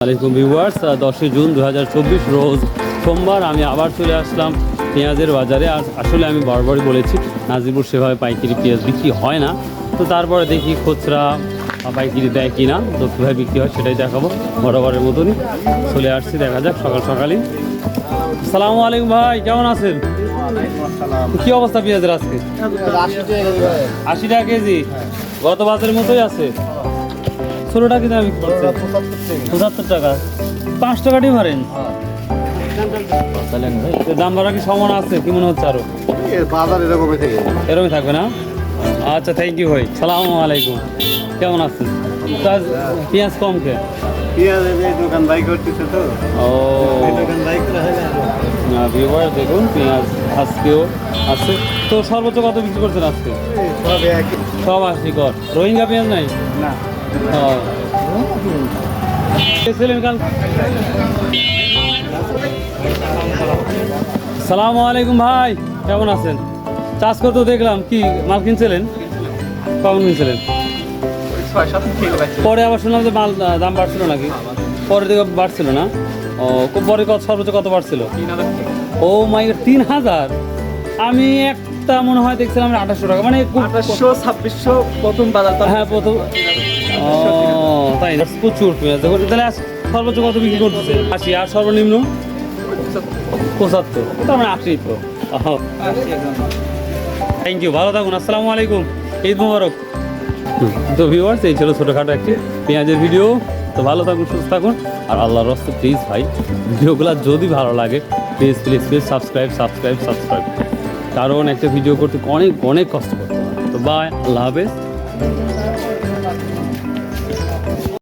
আসসালামাইকুম viewers, 10 June 2024 রোজ সোমবার আমি আবার চলে আসলাম পেঁয়াজের বাজারে। আর আসলে আমি বারবারই বলেছি নাজিরপুর সেভাবে পাইকারি পেঁয়াজ বিক্রি হয় না, তো তারপরে দেখি খুচরা পাইকারি দেয় কি না, তো কীভাবে বিক্রি হয় সেটাই দেখাবো। বরাবরের মতনই চলে আসছি, দেখা যাক সকাল সকালই। আসসালামু আলাইকুম ভাই, কেমন আছেন? কি অবস্থা পেঁয়াজের আজকে? 80 টাকা কেজি, গত বাজারের মতোই আছে। ষোলোটা কি দাম বিক্রি করছে? 75 টাকা। 5 টাকা ডিফারেন্স। দাম বাড়া কি সমান আছে কি মনে হচ্ছে? আরো বাজার এরকমই থাকবে না? আচ্ছা, থ্যাংক ইউ ভাই। সালামু আলাইকুম, কেমন আছেন? পেঁয়াজ কম কে? পেঁয়াজ দোকান বাই করতেছে তো। ও দোকান বাই করা হয় না। ভিউয়ার দেখুন পেঁয়াজ আজকেও আছে। তো সর্বোচ্চ কত বিক্রি করছেন আজকে? সব 80 কর। রোহিঙ্গা পেঁয়াজ নাই? না। সালামু আলাইকুম ভাই, কেমন আছেন? চাষ করতে দেখলাম, কি মাল কিনছিলেন? কখন কিনছিলেন? পরে আবার শুনলাম যে মাল দাম বাড়ছিল নাকি? পরে দিকে বাড়ছিল না? ও, পরে কত সর্বোচ্চ কত বাড়ছিল? ও মাই গড, 3000! আমি একটা মনে হয় দেখছিলাম 2800 টাকা, মানে 2800-2600 প্রথম বাজার। হ্যাঁ প্রথম। ও তাই না? প্রচুর পেঁয়াজ। তাহলে সর্বোচ্চ কত বিক্রি করতেছে? 80। আর সর্বনিম্ন 75। তার মানে 80 তো। থ্যাংক ইউ, ভালো থাকুন। আসসালামু আলাইকুম, ঈদ মোবারক। তো ভিউয়ার্স, এই ছিল ছোটোখাটো একটি পেঁয়াজের ভিডিও। তো ভালো থাকুন, সুস্থ থাকুন, আর আল্লাহর রাস্তায় প্লিজ ভাই ভিডিওগুলো যদি ভালো লাগে প্লিজ প্লিজ প্লিজ সাবস্ক্রাইব। কারণ একটা ভিডিও করতে অনেক অনেক কষ্ট করতে হয়। তো বাই, আল্লাহ হাফেজ।